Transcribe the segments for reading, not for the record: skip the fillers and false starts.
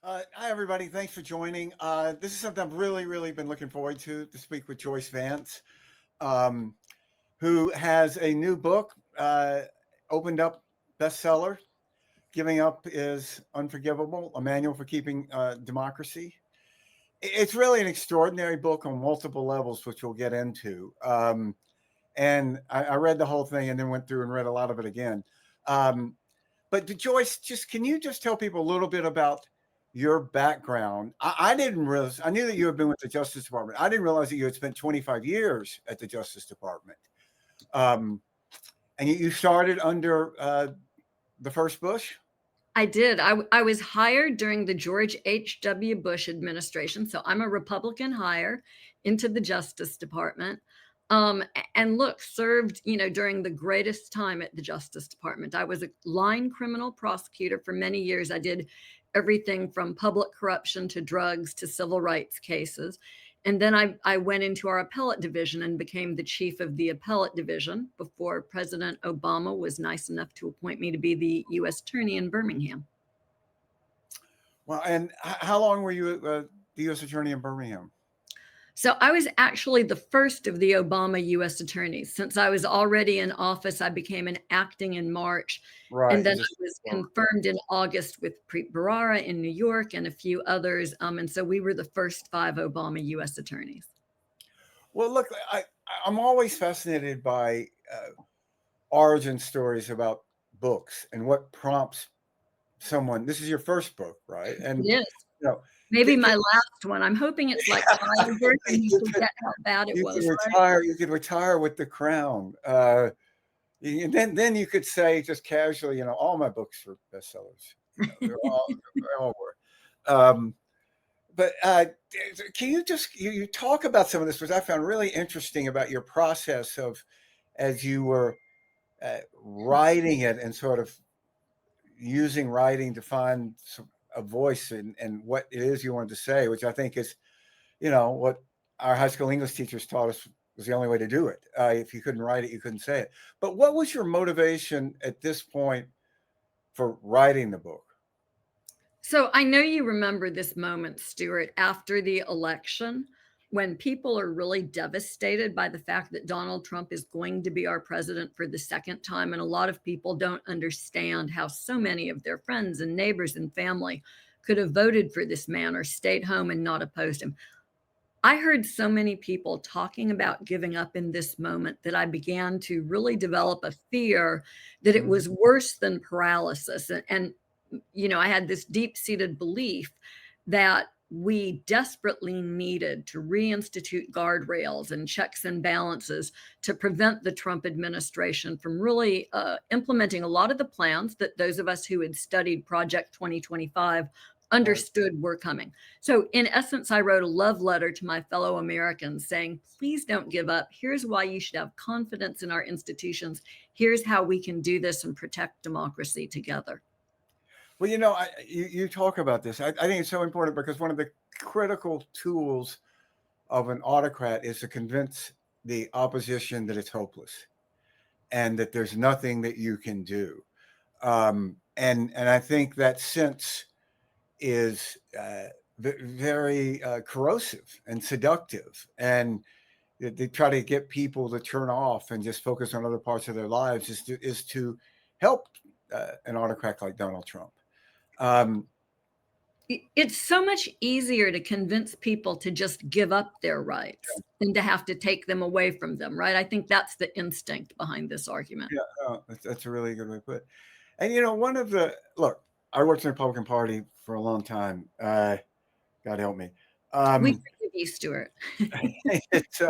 Hi, everybody. Thanks for joining. This is something I've really been looking forward to speak with Joyce Vance, um, who has a new book, opened up bestseller. Giving Up is Unforgivable, a manual for keeping democracy. It's really an extraordinary book on multiple levels, which we'll get into. And I read the whole thing and then went through and read a lot of it again. Um, but Joyce, just can you just tell people a little bit about your background? I didn't realize, I knew that you had been with the Justice Department. I didn't realize that you had spent 25 years at the Justice Department. Um, and you started under the first Bush? I did. I was hired during the George H.W. Bush administration. So I'm a Republican hire into the Justice Department. And look, served, during the greatest time at the Justice Department. I was a line criminal prosecutor for many years. I did everything from public corruption to drugs to civil rights cases. And then I went into our appellate division and became the chief of the appellate division before President Obama was nice enough to appoint me to be the U.S. Attorney in Birmingham. Well, and how long were you the U.S. Attorney in Birmingham? So I was actually the first of the Obama U.S. attorneys. Since I was already in office, I became an acting in March. Right. And then I was confirmed in August with Preet Bharara in New York and a few others. And so we were the first 5 Obama U.S. attorneys. Well, look, I'm always fascinated by origin stories about books and what prompts someone. This is your first book, right? And It is. you know, Maybe my last one. I'm hoping it's like 5 years and you forget how bad it you was. could retire. Right? You could retire with the crown. And then you could say just casually, all my books are bestsellers. They all were. But can you just you talk about some of this, which I found really interesting about your process of as you were writing it and sort of using writing to find a voice and what it is you wanted to say, which I think is, what our high school English teachers taught us was the only way to do it. If you couldn't write it, you couldn't say it. But what was your motivation at this point for writing the book? So I know you remember this moment, Stuart, after the election, when people are really devastated by the fact that Donald Trump is going to be our president for the second time. And a lot of people don't understand how so many of their friends and neighbors and family could have voted for this man or stayed home and not opposed him. I heard so many people talking about giving up in this moment that I began to really develop a fear that it was worse than paralysis. And I had this deep-seated belief that we desperately needed to reinstitute guardrails and checks and balances to prevent the Trump administration from really implementing a lot of the plans that those of us who had studied Project 2025 understood were coming. So in essence, I wrote a love letter to my fellow Americans saying, please don't give up. Here's why you should have confidence in our institutions. Here's how we can do this and protect democracy together. Well, you talk about this. I think it's so important because one of the critical tools of an autocrat is to convince the opposition that it's hopeless and that there's nothing that you can do. And I think that sense is very corrosive and seductive. And they try to get people to turn off and just focus on other parts of their lives is to help an autocrat like Donald Trump. It's so much easier to convince people to just give up their rights than to have to take them away from them, right? I think that's the instinct behind this argument. Yeah, that's a really good way to put it. And look, I worked in the Republican Party for a long time. God help me. We forgive you, Stuart. It's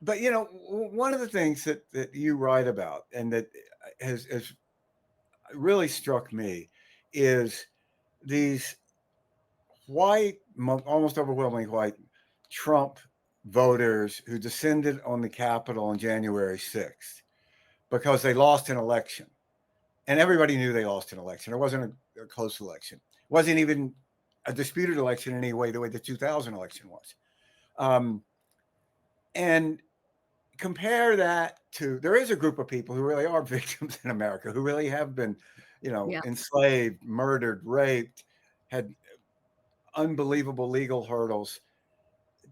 but one of the things that you write about and that has really struck me is these white, almost overwhelmingly white Trump voters who descended on the Capitol on January 6th because they lost an election. And everybody knew they lost an election. It wasn't a close election. It wasn't even a disputed election in any way, the way the 2000 election was. And compare that to, there is a group of people who really are victims in America, who really have been, Yeah. enslaved, murdered, raped, had unbelievable legal hurdles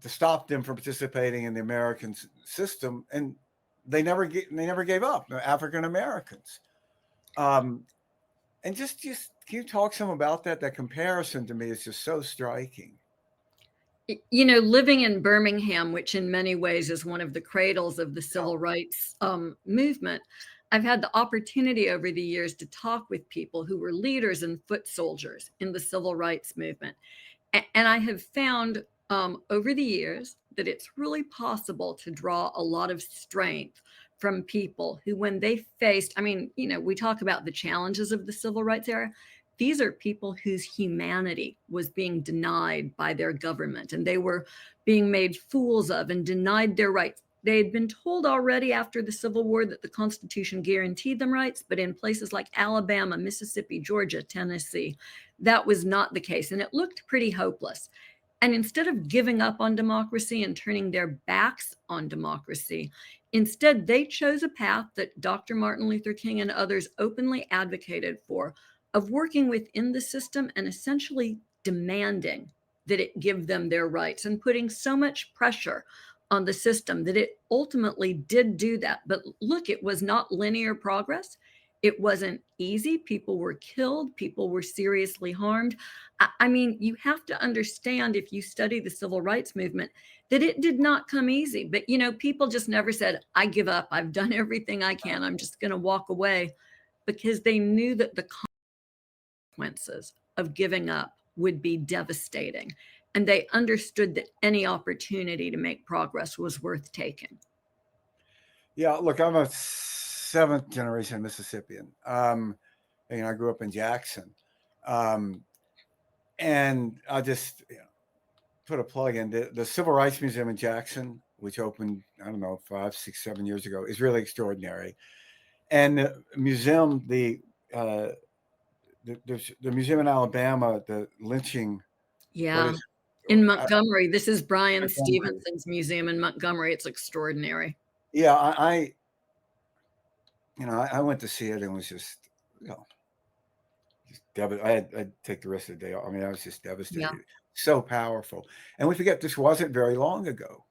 to stop them from participating in the American system, and they never gave up. African Americans, and just can you talk some about that? That comparison to me is just so striking. Living in Birmingham, which in many ways is one of the cradles of the Yeah. civil rights movement, I've had the opportunity over the years to talk with people who were leaders and foot soldiers in the civil rights movement. And I have found over the years that it's really possible to draw a lot of strength from people who, when they faced, we talk about the challenges of the civil rights era. These are people whose humanity was being denied by their government, and they were being made fools of and denied their rights. They had been told already after the Civil War that the Constitution guaranteed them rights, but in places like Alabama, Mississippi, Georgia, Tennessee, that was not the case, and it looked pretty hopeless. And instead of giving up on democracy and turning their backs on democracy, instead they chose a path that Dr. Martin Luther King and others openly advocated for, of working within the system and essentially demanding that it give them their rights, and putting so much pressure on the system that it ultimately did do that. But look, it was not linear progress. It wasn't easy. People were killed. People were seriously harmed. You have to understand, if you study the civil rights movement, that it did not come easy. But, people just never said, I give up. I've done everything I can. I'm just going to walk away, because they knew that the consequences of giving up would be devastating. And they understood that any opportunity to make progress was worth taking. Yeah, look, I'm a seventh generation Mississippian. I grew up in Jackson, and I just put a plug in. The Civil Rights Museum in Jackson, which opened, I don't know, 5, 6, 7 years ago, is really extraordinary. And the museum, the museum in Alabama, the lynching. What Yeah. is In Montgomery, this is Brian Montgomery. Stevenson's museum in Montgomery. It's extraordinary. Yeah, I went to see it and was just, I'd take the rest of the day off. I was just devastated. Yeah. So powerful. And we forget this wasn't very long ago.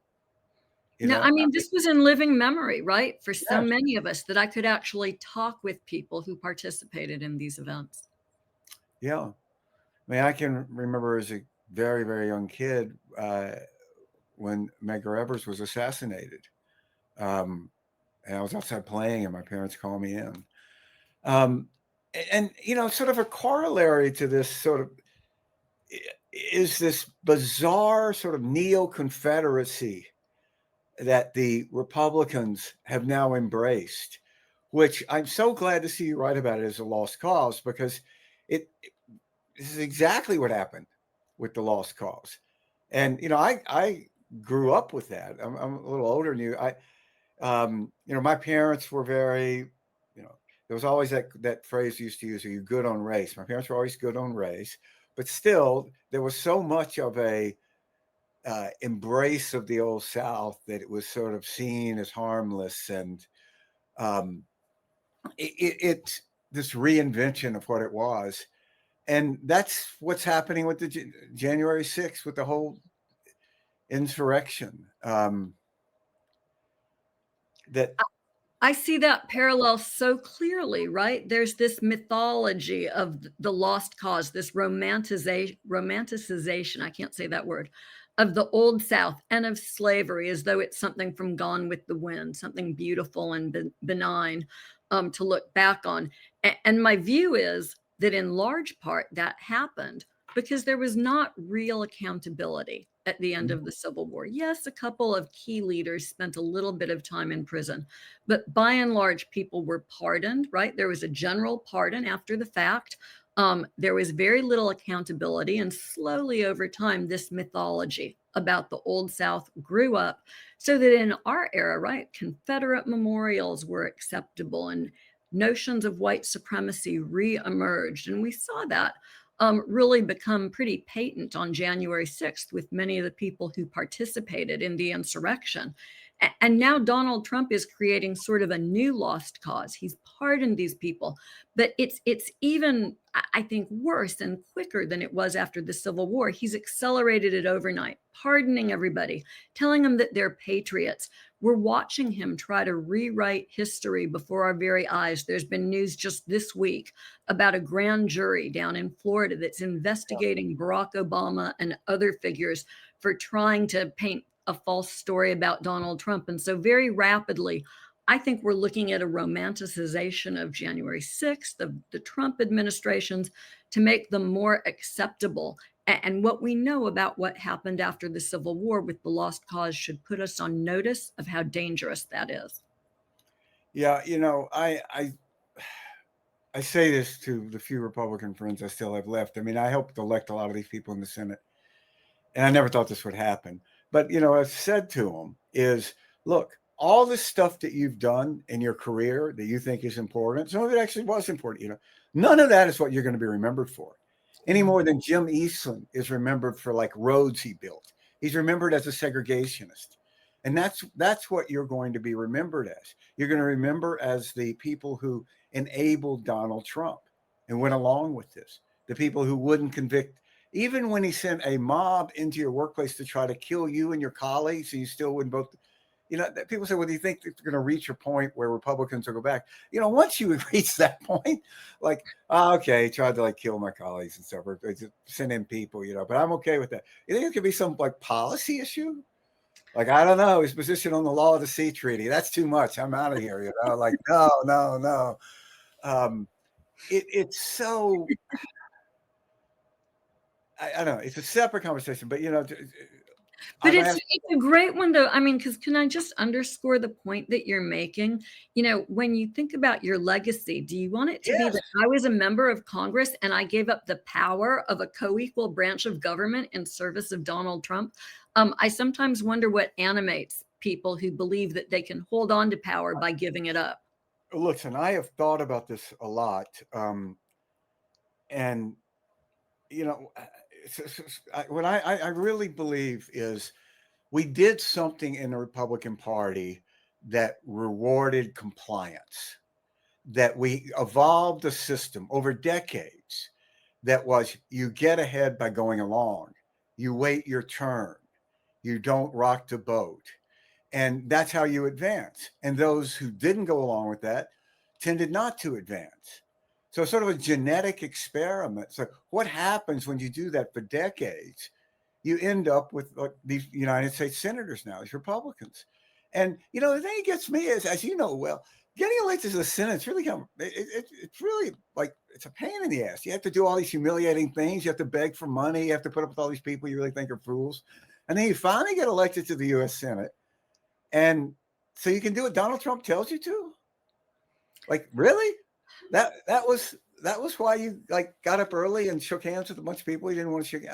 No, this was in living memory, right? For so Yes. many of us, that I could actually talk with people who participated in these events. Yeah. I can remember as a very, very young kid when Medgar Evers was assassinated. And I was outside playing and my parents called me in. And sort of a corollary to this sort of is this bizarre sort of neo-Confederacy that the Republicans have now embraced, which I'm so glad to see you write about it as a lost cause, because this is exactly what happened with the lost cause. And I grew up with that. I'm a little older than you. My parents were very, there was always that phrase used to use, are you good on race? My parents were always good on race, but still there was so much of a embrace of the old South that it was sort of seen as harmless, and this reinvention of what it was. And that's what's happening with the January 6th, with the whole insurrection. That I see that parallel so clearly, right? There's this mythology of the lost cause, this romanticization, I can't say that word, of the Old South and of slavery, as though it's something from Gone with the Wind, something beautiful and benign to look back on. And my view is that in large part that happened because there was not real accountability at the end of the Civil War. Yes, a couple of key leaders spent a little bit of time in prison, but by and large, people were pardoned, right? There was a general pardon after the fact. There was very little accountability, and slowly over time, this mythology about the Old South grew up, so that in our era, right, Confederate memorials were acceptable and notions of white supremacy re-emerged. And we saw that really become pretty patent on January 6th with many of the people who participated in the insurrection. And now Donald Trump is creating sort of a new lost cause. He's pardoned these people, but it's even, I think, worse and quicker than it was after the Civil War. He's accelerated it overnight, pardoning everybody, telling them that they're patriots. We're watching him try to rewrite history before our very eyes. There's been news just this week about a grand jury down in Florida that's investigating Barack Obama and other figures for trying to paint a false story about Donald Trump. And so very rapidly, I think we're looking at a romanticization of January 6th, of the Trump administrations, to make them more acceptable. And what we know about what happened after the Civil War with the lost cause should put us on notice of how dangerous that is. Yeah, I say this to the few Republican friends I still have left. I mean, I helped elect a lot of these people in the Senate, and I never thought this would happen. But, I've said to them is, look, all this stuff that you've done in your career that you think is important, some of it actually was important. None of that is what you're going to be remembered for, any more than Jim Eastland is remembered for like roads he built. He's remembered as a segregationist. And that's what you're going to be remembered as. You're going to remember as the people who enabled Donald Trump and went along with this, the people who wouldn't convict, even when he sent a mob into your workplace to try to kill you and your colleagues, and you still wouldn't vote. People say, well, do you think they're going to reach a point where Republicans will go back? Once you reach that point, like, okay, he tried to kill my colleagues and stuff, or just send in people, but I'm okay with that. You think it could be some policy issue? I don't know, his position on the law of the sea treaty. That's too much. I'm out of here, no. It's so, I don't know. It's a separate conversation, but But it's a great one, though. I mean, because can I just underscore the point that you're making? When you think about your legacy, do you want it to be that I was a member of Congress and I gave up the power of a co-equal branch of government in service of Donald Trump? I sometimes wonder what animates people who believe that they can hold on to power by giving it up. Listen, I have thought about this a lot. And, what I really believe is we did something in the Republican Party that rewarded compliance, that we evolved a system over decades that was you get ahead by going along, you wait your turn, you don't rock the boat. And that's how you advance. And those who didn't go along with that tended not to advance. So sort of a genetic experiment. So what happens when you do that for decades? You end up with these United States senators now, these Republicans. And, the thing that gets me is, as you know well, getting elected to the Senate, it's really it's really it's a pain in the ass. You have to do all these humiliating things. You have to beg for money. You have to put up with all these people you really think are fools. And then you finally get elected to the U.S. Senate. And so you can do what Donald Trump tells you to? Really? That was why you got up early and shook hands with a bunch of people you didn't want to shake.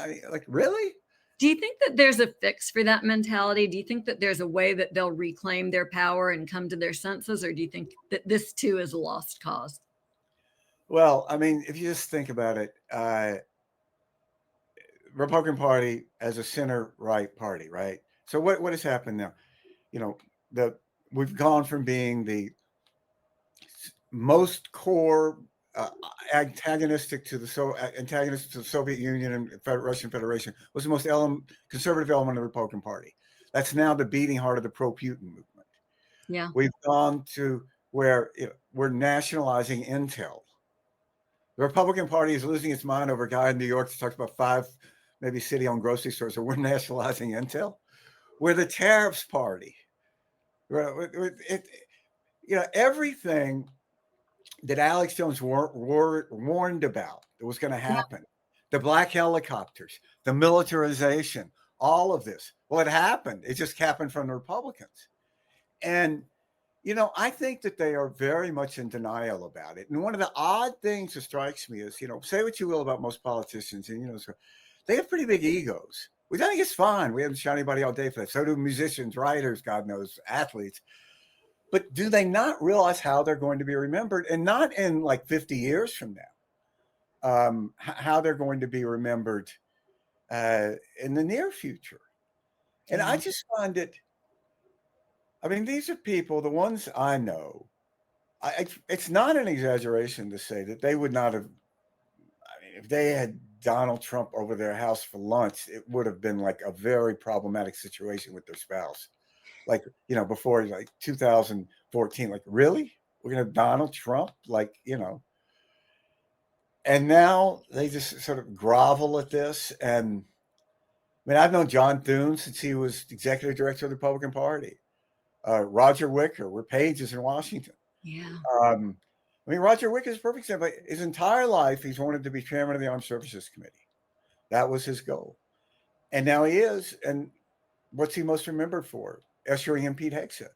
Really? Do you think that there's a fix for that mentality? Do you think that there's a way that they'll reclaim their power and come to their senses? Or do you think that this too is a lost cause? Well, I mean, if you just think about it, Republican Party as a center-right party, right? So what has happened now? We've gone from being the most core antagonistic to the Soviet Union and Russian Federation, was the most conservative element of the Republican Party. That's now the beating heart of the pro-Putin movement. Yeah. We've gone to where we're nationalizing Intel. The Republican Party is losing its mind over a guy in New York that talks about 5 maybe city-owned grocery stores. So we're nationalizing Intel. We're the tariffs party. Everything that Alex Jones warned about that was going to happen, the black helicopters, the militarization, all of this. Well, it happened. It just happened from the Republicans. And, I think that they are very much in denial about it. And one of the odd things that strikes me is, say what you will about most politicians, and, they have pretty big egos. Which I think it's fine. We haven't shot anybody all day for that. So do musicians, writers, God knows, athletes. But do they not realize how they're going to be remembered? And not in 50 years from now, how they're going to be remembered in the near future. And I just find it, I mean, these are people, the ones I know. It's not an exaggeration to say that they would not have. I mean, if they had Donald Trump over their house for lunch, it would have been like a very problematic situation with their spouse. Like, before like 2014, like, really? We're going to have Donald Trump? Like, and now they just sort of grovel at this. And I mean, I've known John Thune since he was executive director of the Republican Party. Roger Wicker, where Page is in Washington. Yeah. I mean, Roger Wicker is a perfect example. His entire life, he's wanted to be chairman of the Armed Services Committee. That was his goal. And now he is. And what's he most remembered for? Ushering in Pete Hegseth,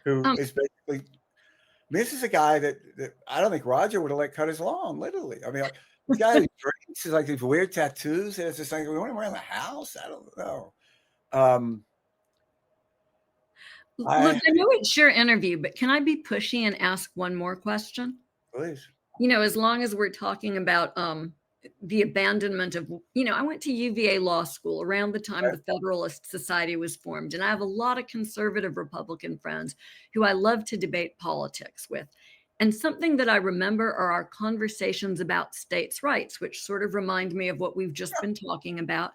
who is basically, I mean, this is a guy that I don't think Roger would have let cut his lawn, literally. I mean, like, this guy who drinks is like these weird tattoos. And it's just like, we want him around the house? I don't know. Look, I know it's your interview, but can I be pushy and ask one more question? Please. As long as we're talking about the abandonment of, I went to UVA Law School around the time the Federalist Society was formed, and I have a lot of conservative Republican friends who I love to debate politics with. And something that I remember are our conversations about states' rights, which sort of remind me of what we've just been talking about.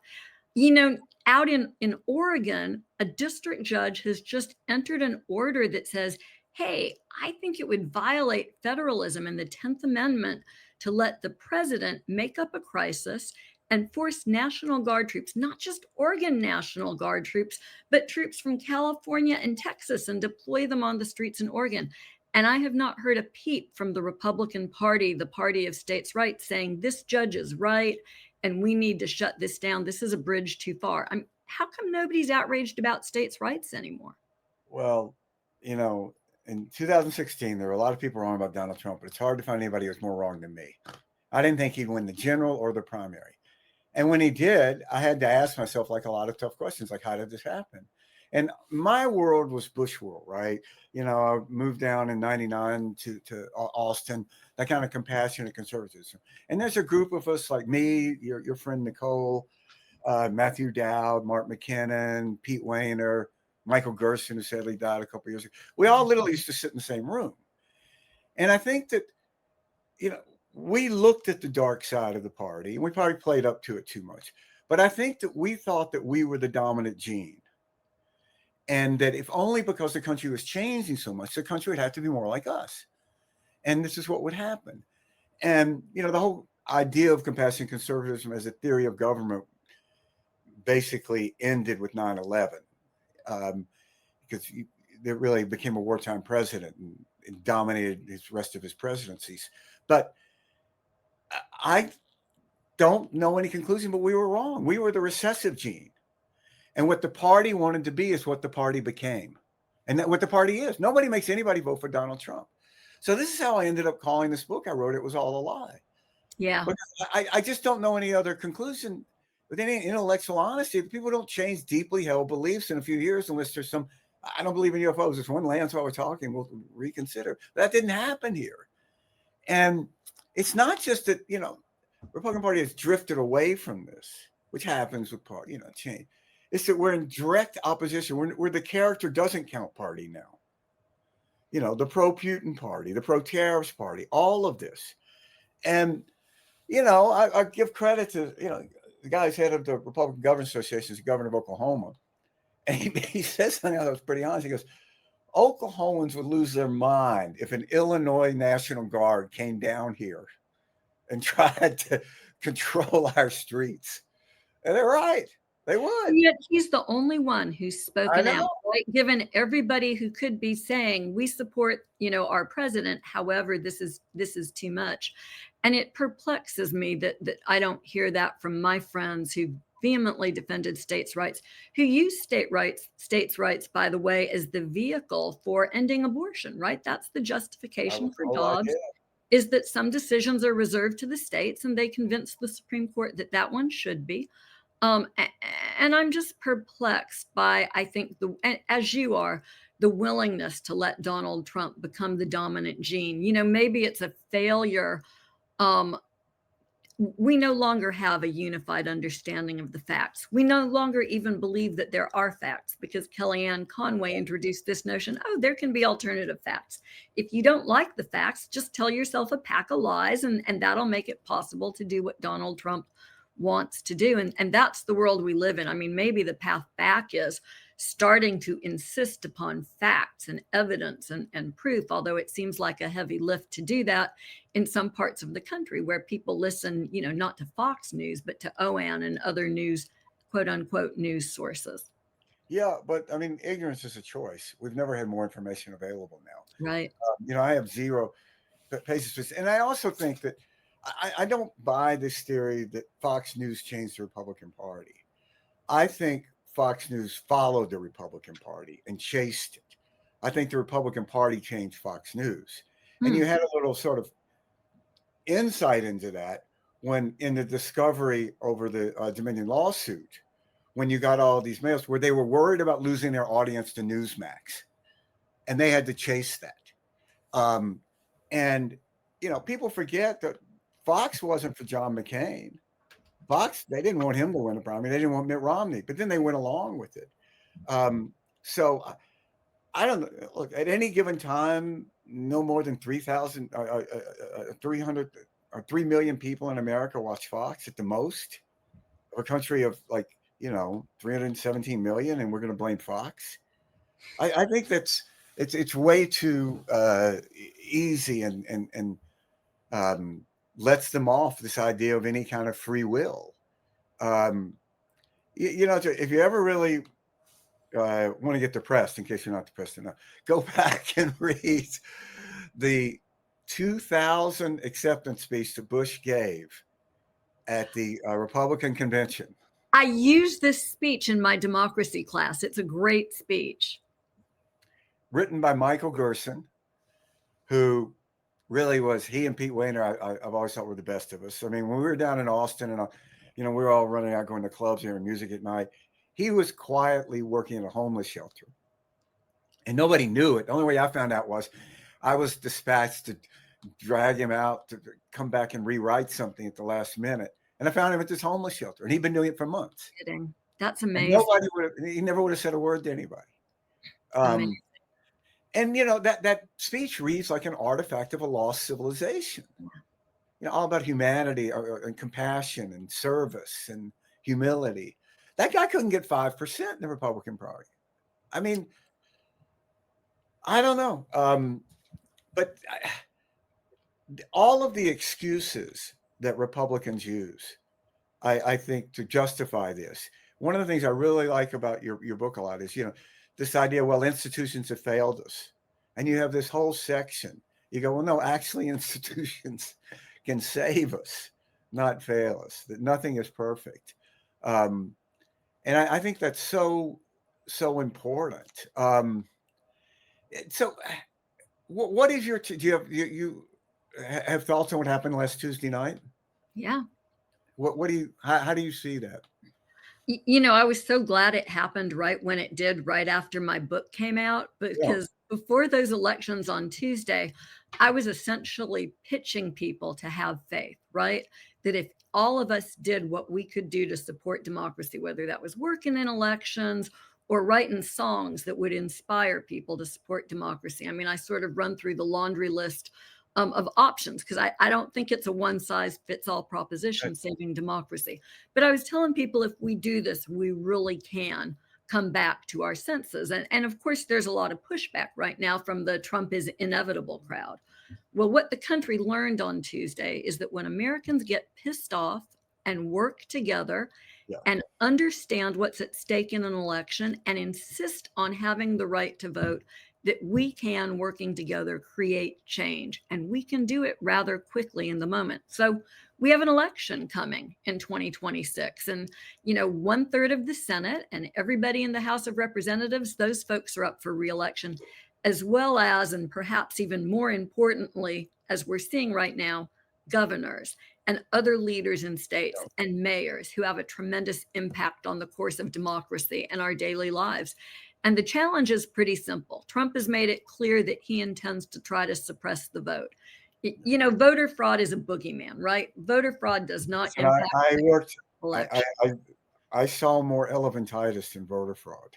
Out in Oregon, a district judge has just entered an order that says, hey, I think it would violate federalism and the 10th Amendment to let the president make up a crisis and force National Guard troops, not just Oregon National Guard troops, but troops from California and Texas, and deploy them on the streets in Oregon. And I have not heard a peep from the Republican Party, the party of states' rights, saying this judge is right and we need to shut this down. This is a bridge too far. How come nobody's outraged about states' rights anymore? Well, in 2016, there were a lot of people wrong about Donald Trump, but it's hard to find anybody who was more wrong than me. I didn't think he'd win the general or the primary. And when he did, I had to ask myself like a lot of tough questions, like, how did this happen? And my world was Bush world, right? I moved down in 99 to Austin, that kind of compassionate conservatism. And there's a group of us like me, your friend Nicole, Matthew Dowd, Mark McKinnon, Pete Wayner, Michael Gerson, who sadly died a couple of years ago. We all literally used to sit in the same room. And I think that, we looked at the dark side of the party, and we probably played up to it too much. But I think that we thought that we were the dominant gene. And that if only because the country was changing so much, the country would have to be more like us. And this is what would happen. And, the whole idea of compassionate conservatism as a theory of government basically ended with 9/11. Because it really became a wartime president and dominated the rest of his presidencies. But I don't know any conclusion, but we were wrong. We were the recessive gene. And what the party wanted to be is what the party became. And that what the party is. Nobody makes anybody vote for Donald Trump. So this is how I ended up calling this book I wrote, It Was All a Lie. Yeah. Because I just don't know any other conclusion with any intellectual honesty. People don't change deeply held beliefs in a few years unless there's some, I don't believe in UFOs. If one lands while we're talking, we'll reconsider. But that didn't happen here. And it's not just that, Republican Party has drifted away from this, which happens with party, change. It's that we're in direct opposition. We're the character doesn't count party now. The pro-Putin party, the pro-terrorist party, all of this. And, I give credit to, the guy who's head of the Republican Governors Association, is the governor of Oklahoma. And he says something that was pretty honest. He goes, Oklahomans would lose their mind if an Illinois National Guard came down here and tried to control our streets. And they're right. They would. And yet he's the only one who's spoken out, right? Given everybody who could be saying we support, our president. However, this is too much. And it perplexes me that I don't hear that from my friends who vehemently defended states' rights, who use states' rights, by the way, as the vehicle for ending abortion, right? That's the justification for dogs, is that some decisions are reserved to the states, and they convince the Supreme Court that one should be. And I'm just perplexed by, I think, as you are, the willingness to let Donald Trump become the dominant gene. Maybe it's a failure we no longer have a unified understanding of the facts. We no longer even believe that there are facts, because Kellyanne Conway introduced this notion, oh, there can be alternative facts. If you don't like the facts, just tell yourself a pack of lies, and that'll make it possible to do what Donald Trump wants to do. And that's the world we live in. I mean, maybe the path back is starting to insist upon facts and evidence and proof, although it seems like a heavy lift to do that in some parts of the country where people listen, not to Fox News, but to OAN and other news, quote unquote, news sources. Yeah, but I mean, ignorance is a choice. We've never had more information available now. Right. I have zero pages. And I also think that I don't buy this theory that Fox News changed the Republican Party. I think Fox News followed the Republican Party and chased it. I think the Republican Party changed Fox News. And you had a little sort of insight into that when in the discovery over the Dominion lawsuit, when you got all these mails where they were worried about losing their audience to Newsmax, and they had to chase that. And people forget that Fox wasn't for John McCain. Fox, they didn't want him to win a primary. They didn't want Mitt Romney, but then they went along with it. So I don't know. Look, at any given time, no more than 3,000, 300 or 3 million people in America watch Fox at the most. A country of 317 million, and we're going to blame Fox. I think that's it's way too easy and lets them off this idea of any kind of free will. If you ever really want to get depressed, in case you're not depressed enough, go back and read the 2000 acceptance speech that Bush gave at the Republican convention. I used this speech in my democracy class. It's a great speech. Written by Michael Gerson, who really was, he and Pete Wehner, I've always thought were the best of us. I mean, when we were down in Austin and, we were all running out, going to clubs, hearing music at night, he was quietly working in a homeless shelter. And nobody knew it. The only way I found out was I was dispatched to drag him out to come back and rewrite something at the last minute. And I found him at this homeless shelter, and he'd been doing it for months. Kidding. That's amazing. He never would have said a word to anybody. And that speech reads like an artifact of a lost civilization. All about humanity and compassion and service and humility. That guy couldn't get 5% in the Republican Party. I mean, I don't know. But all of the excuses that Republicans use, I think, to justify this. One of the things I really like about your book a lot is, this idea, well, institutions have failed us. And you have this whole section. You go, well, no, actually institutions can save us, not fail us, that nothing is perfect. And I think that's so important. So what is your, do you have thoughts on what happened last Tuesday night? Yeah. How do you see that? I was so glad it happened right when it did, right after my book came out, because before those elections on Tuesday, I was essentially pitching people to have faith, right? That if all of us did what we could do to support democracy, whether that was working in elections or writing songs that would inspire people to support democracy. I mean, I sort of run through the laundry list of options, because I don't think it's a one-size-fits-all proposition, saving democracy. But I was telling people, if we do this, we really can come back to our senses. And of course, there's a lot of pushback right now from the Trump is inevitable crowd. Well, what the country learned on Tuesday is that when Americans get pissed off and work together and understand what's at stake in an election and insist on having the right to vote, that we can, working together, create change. And we can do it rather quickly in the moment. So we have an election coming in 2026. And, 1/3 of the Senate and everybody in the House of Representatives, those folks are up for re-election, as well as, and perhaps even more importantly, as we're seeing right now, governors and other leaders in states and mayors who have a tremendous impact on the course of democracy and our daily lives. And the challenge is pretty simple. Trump has made it clear that he intends to try to suppress the vote. You know, voter fraud is a boogeyman, right? Voter fraud does not And impact I worked. election. I saw more elephantitis than voter fraud.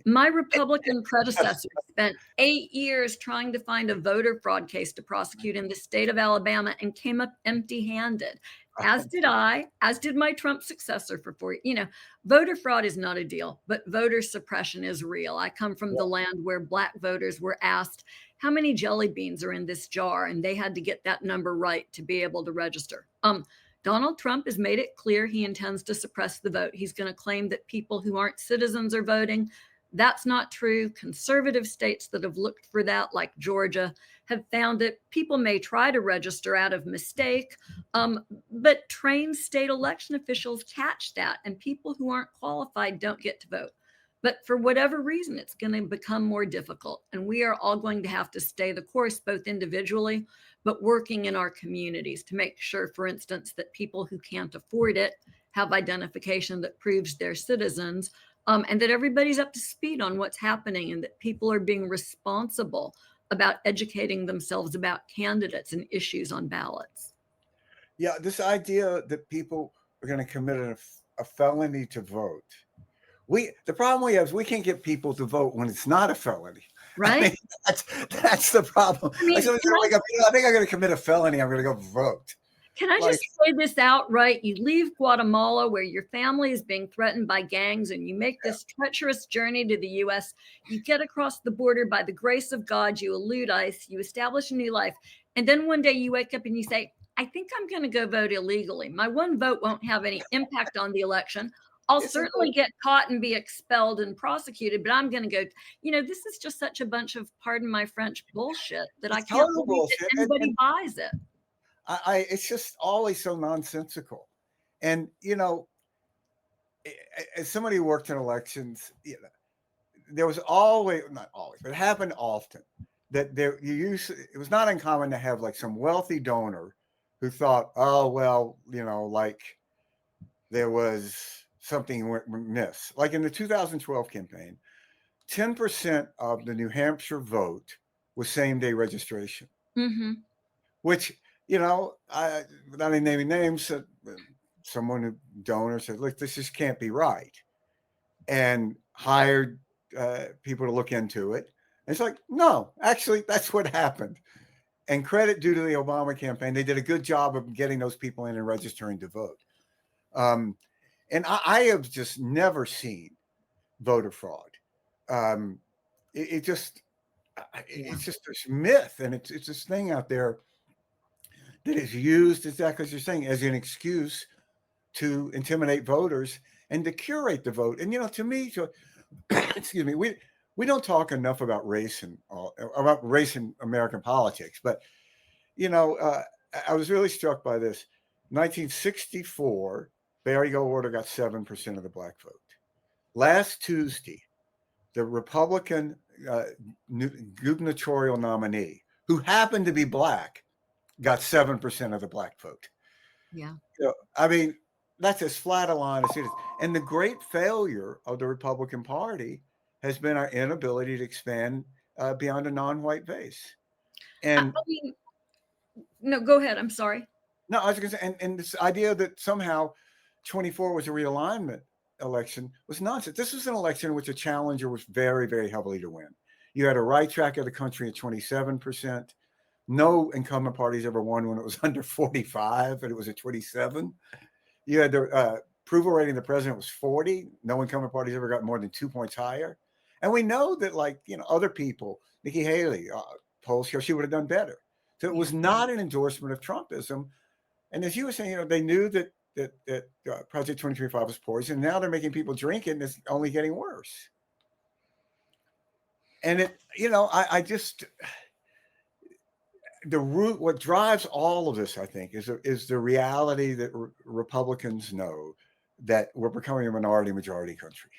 My Republican predecessor spent 8 years trying to find a voter fraud case to prosecute in the state of Alabama and came up empty-handed, as did I, as did my Trump successor for 4 years. You know, voter fraud is not a deal, but voter suppression is real. I come from the land where Black voters were asked, how many jelly beans are in this jar? And they had to get that number right to be able to register. Donald Trump has made it clear he intends to suppress the vote. He's going to claim that people who aren't citizens are voting. That's not true. Conservative states that have looked for that, like Georgia, have found that people may try to register out of mistake, but trained state election officials catch that, and people who aren't qualified don't get to vote. But for whatever reason, it's going to become more difficult. And we are all going to have to stay the course, both individually, but working in our communities to make sure, for instance, that people who can't afford it have identification that proves they're citizens, and that everybody's up to speed on what's happening, and that people are being responsible about educating themselves about candidates and issues on ballots. Yeah, this idea that people are going to commit a felony to vote. The problem we have is we can't get people to vote when it's not a felony. Right? I mean, that's the problem. I mean, I think I'm going to commit a felony. I'm going to go vote. Can I just say this outright? You leave Guatemala, where your family is being threatened by gangs, and you make this treacherous journey to the US. You get across the border by the grace of God, you elude ICE, you establish a new life. And then one day you wake up and you say, I think I'm going to go vote illegally. My one vote won't have any impact on the election. I'll certainly get caught and be expelled and prosecuted, but I'm going to go. You know, this is just such a bunch of, pardon my French, bullshit that I can't believe that anybody buys it. It's just always so nonsensical. And, you know, as somebody who worked in elections, you know, there was always, not always, but it happened often that it was not uncommon to have like some wealthy donor who thought, oh, well, you know, like there was something miss. Like in the 2012 campaign, 10% of the New Hampshire vote was same-day registration, which, you know, without any naming names, someone, donor said, look, this just can't be right, and hired people to look into it. And it's like, no, actually, that's what happened. And credit due to the Obama campaign, they did a good job of getting those people in and registering to vote. And I have just never seen voter fraud. It's just this myth, and it's this thing out there that is used, exactly as you're saying, as an excuse to intimidate voters and to curate the vote. And, you know, to me, excuse me, we don't talk enough about race and American politics. But, you know, I was really struck by this. 1964, Barry Goldwater got 7% of the black vote. Last Tuesday, the Republican gubernatorial nominee, who happened to be black, got 7% of the black vote. Yeah. So, I mean, that's as flat a line as it is. And the great failure of the Republican Party has been our inability to expand beyond a non-white base. And I mean, no, go ahead. I'm sorry. No, I was going to say, and this idea that somehow 24 was a realignment election was nonsense. This was an election in which a challenger was very, very heavily to win. You had a right track of the country at 27%. No incumbent parties ever won when it was under 45, and it was at 27. You had the approval rating of the president was 40. No incumbent parties ever got more than 2 points higher. And we know that, like, you know, other people, Nikki Haley, polls show she would have done better. So it was not an endorsement of Trumpism. And as you were saying, you know, they knew that Project 2025 was poison. Now they're making people drink it, and it's only getting worse. And it, you know, I just, the root, what drives all of this, I think, is the reality that Republicans know that we're becoming a minority-majority country,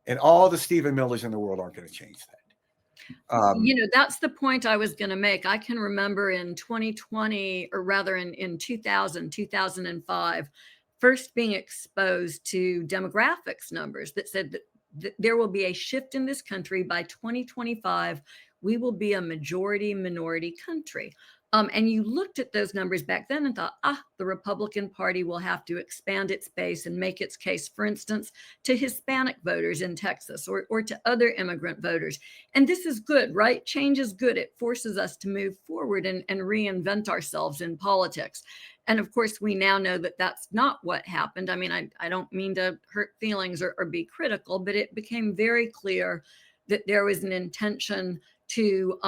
and all the Stephen Millers in the world aren't going to change that. You know, that's the point I was going to make. I can remember in 2020, or rather in 2000, 2005, first being exposed to demographics numbers that said that there will be a shift in this country by 2025. We will be a majority minority country. And you looked at those numbers back then and thought, the Republican Party will have to expand its base and make its case, for instance, to Hispanic voters in Texas or to other immigrant voters. And this is good, right? Change is good. It forces us to move forward and reinvent ourselves in politics. And of course, we now know that that's not what happened. I mean, I don't mean to hurt feelings or be critical, but it became very clear that there was an intention to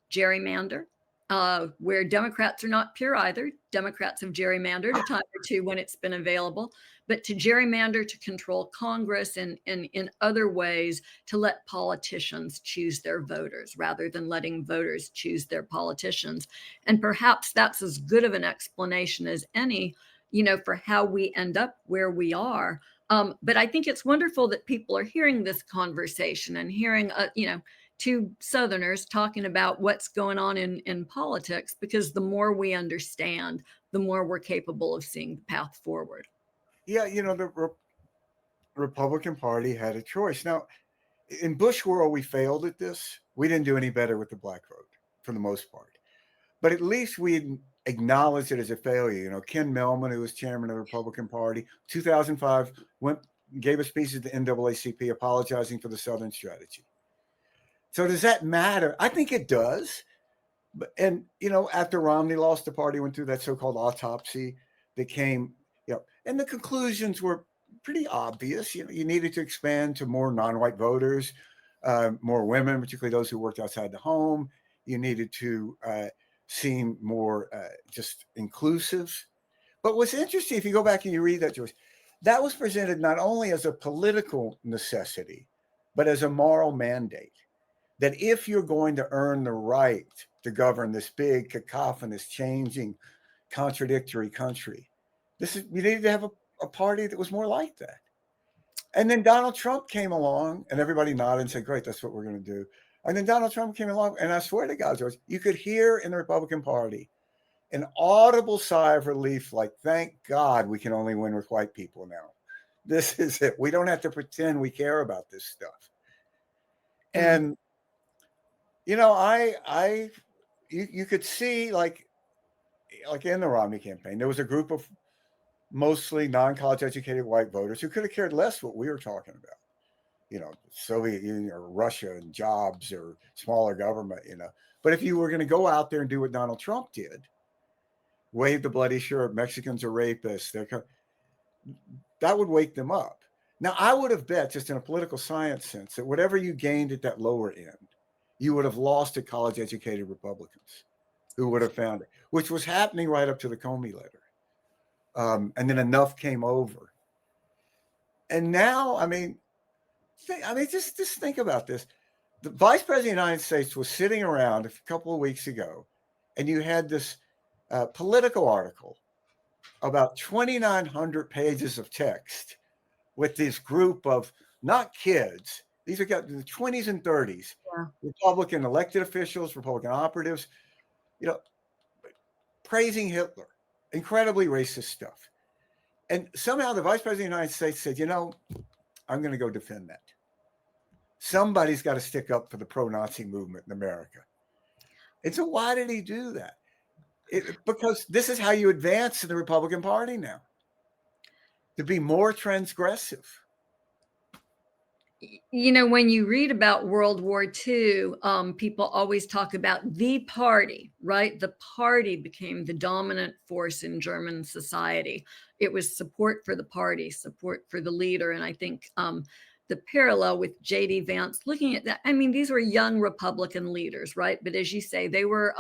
gerrymander, where Democrats are not pure either. Democrats have gerrymandered a time or two when it's been available, but to gerrymander to control Congress and in other ways to let politicians choose their voters rather than letting voters choose their politicians. And perhaps that's as good of an explanation as any, for how we end up where we are. But I think it's wonderful that people are hearing this conversation and hearing, two Southerners talking about what's going on in politics, because the more we understand, the more we're capable of seeing the path forward. Yeah, the Republican Party had a choice. Now, in Bush world, we failed at this. We didn't do any better with the black vote for the most part. But at least we acknowledged it as a failure. Ken Millman, who was chairman of the Republican Party, 2005, gave a speech at the NAACP apologizing for the Southern strategy. So does that matter? I think it does. And, after Romney lost, the party went through that so-called autopsy that came, and the conclusions were pretty obvious. You needed to expand to more non-white voters, more women, particularly those who worked outside the home. You needed to seem more just inclusive. But what's interesting, if you go back and you read that, Joyce, that was presented not only as a political necessity, but as a moral mandate. That if you're going to earn the right to govern this big, cacophonous, changing, contradictory country, you needed to have a party that was more like that. And then Donald Trump came along, and everybody nodded and said, "Great, that's what we're going to do." And then Donald Trump came along, and I swear to God, George, you could hear in the Republican Party an audible sigh of relief, like, "Thank God we can only win with white people now. This is it. We don't have to pretend we care about this stuff." And you could see, like in the Romney campaign, there was a group of mostly non-college educated white voters who could have cared less what we were talking about. Soviet Union or Russia and jobs or smaller government, But if you were going to go out there and do what Donald Trump did, wave the bloody shirt, Mexicans are rapists, that would wake them up. Now, I would have bet, just in a political science sense, that whatever you gained at that lower end, you would have lost to college-educated Republicans who would have found it, which was happening right up to the Comey letter. And then enough came over. And now, just think about this. The Vice President of the United States was sitting around a couple of weeks ago, and you had this Politico article about 2,900 pages of text with this group of not kids. These are in the 20s and 30s, Republican elected officials, Republican operatives, praising Hitler, incredibly racist stuff. And somehow the Vice President of the United States said, I'm going to go defend that. Somebody's got to stick up for the pro-Nazi movement in America. And so why did he do that? Because this is how you advance in the Republican Party now, to be more transgressive. When you read about World War II, people always talk about the party, right? The party became the dominant force in German society. It was support for the party, support for the leader. And I think the parallel with J.D. Vance, looking at that, these were young Republican leaders, right? But as you say, they were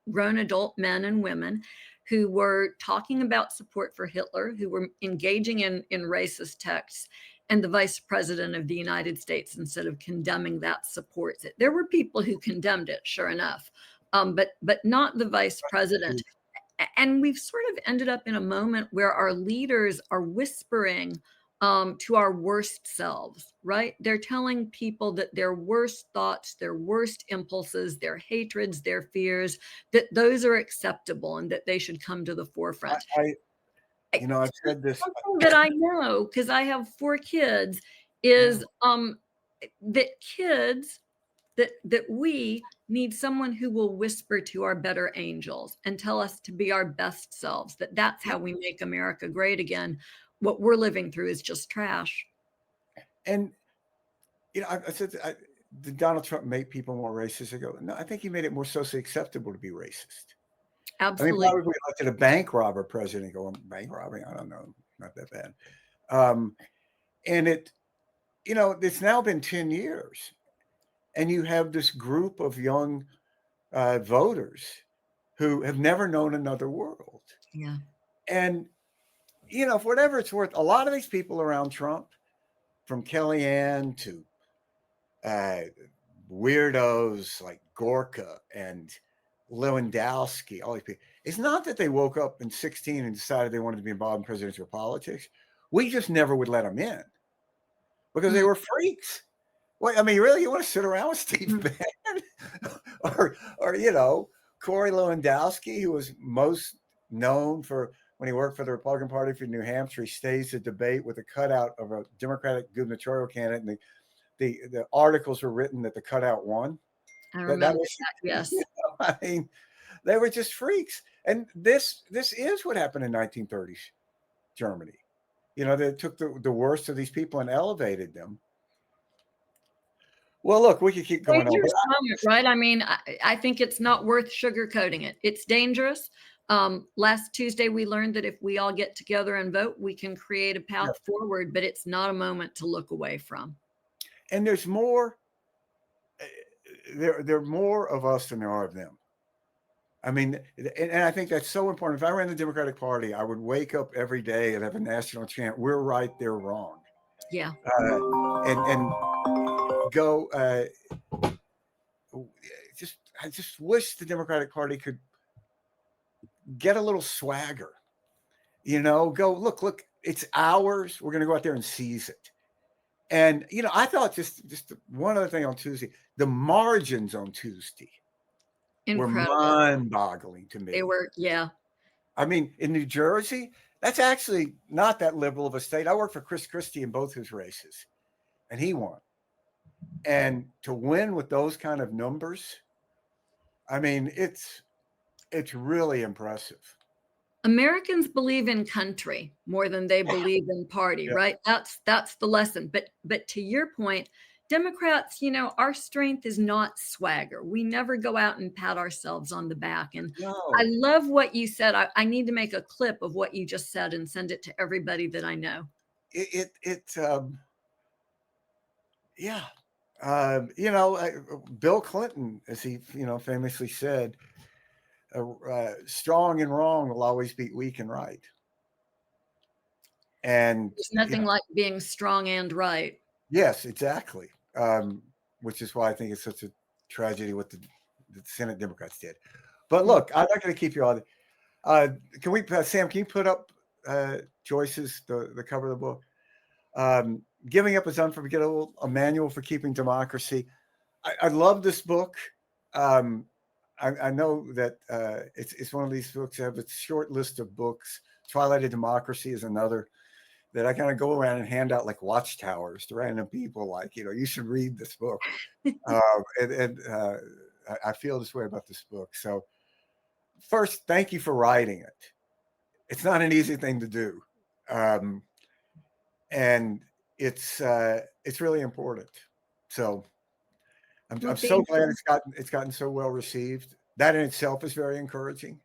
grown adult men and women who were talking about support for Hitler, who were engaging in racist texts. And the Vice President of the United States, instead of condemning that, supports it. There were people who condemned it, sure enough, but not the Vice President. And we've sort of ended up in a moment where our leaders are whispering to our worst selves, right? They're telling people that their worst thoughts, their worst impulses, their hatreds, their fears, that those are acceptable and that they should come to the forefront. I've said this. Something that I know, because I have 4 kids, is that that we need someone who will whisper to our better angels and tell us to be our best selves, that's how we make America great again. What we're living through is just trash. And, I said, did Donald Trump make people more racist? I go, no, I think he made it more socially acceptable to be racist. Absolutely. Why would we elected a bank robber president going, bank robbing? I don't know. Not that bad. And it's now been 10 years. And you have this group of young voters who have never known another world. Yeah. And, for whatever it's worth, a lot of these people around Trump, from Kellyanne to weirdos like Gorka and Lewandowski, all these people, it's not that they woke up in 2016 and decided they wanted to be involved in presidential politics. We just never would let them in because they were freaks. Well, I mean, really, you want to sit around with Steve Bannon or Corey Lewandowski, who was most known for when he worked for the Republican Party for New Hampshire. He staged a debate with a cutout of a Democratic gubernatorial candidate, and the articles were written that the cutout won. I remember that. Yes. I mean, they were just freaks. And this is what happened in 1930s Germany. They took the worst of these people and elevated them. Well, look, we could keep going on. Moment, right? I mean, I think it's not worth sugarcoating it. It's dangerous. Last Tuesday, we learned that if we all get together and vote, we can create a path forward, but it's not a moment to look away from. And there's more. There are more of us than there are of them. I mean, and I think that's so important. If I ran the Democratic Party, I would wake up every day and have a national chant, "We're right, they're wrong." Yeah. And go. I just wish the Democratic Party could get a little swagger. Go look. It's ours. We're going to go out there and seize it. And I thought just one other thing on Tuesday. The margins on Tuesday were mind-boggling to me. They were, yeah. I mean, in New Jersey, that's actually not that liberal of a state. I worked for Chris Christie in both his races, and he won. And to win with those kind of numbers, I mean, it's really impressive. Americans believe in country more than they believe in party, right? That's the lesson. But to your point, Democrats, our strength is not swagger. We never go out and pat ourselves on the back. And I love what you said. I need to make a clip of what you just said and send it to everybody that I know. Bill Clinton, as he, famously said, strong and wrong will always beat weak and right. And there's nothing like being strong and right. Yes, exactly. Which is why I think it's such a tragedy what the Senate Democrats did. But look, I'm not going to keep you all. Can we, Sam? Can you put up Joyce's the cover of the book? Giving Up is Unforgivable: A Manual for Keeping Democracy. I love this book. I know that it's one of these books. I have a short list of books. Twilight of Democracy is another that I kind of go around and hand out like watchtowers to random people. Like, you should read this book. I feel this way about this book. So first, thank you for writing it. It's not an easy thing to do. And it's really important. So I'm so glad it's gotten so well received. That in itself is very encouraging.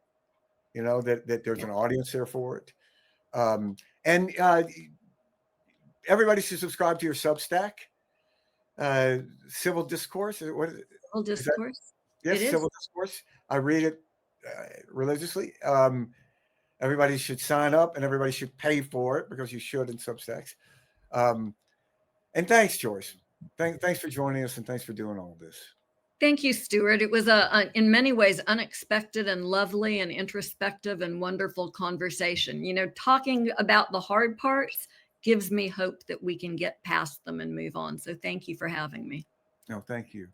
That there's an audience there for it. And everybody should subscribe to your Substack. Civil Discourse. What is it? Civil Discourse. Yes, Civil Discourse. I read it religiously. Everybody should sign up, and everybody should pay for it because you should in Substacks. And thanks, Joyce. Thanks for joining us, and thanks for doing all of this. Thank you, Stuart. It was in many ways, unexpected and lovely and introspective and wonderful conversation. Talking about the hard parts gives me hope that we can get past them and move on. So thank you for having me. No, thank you.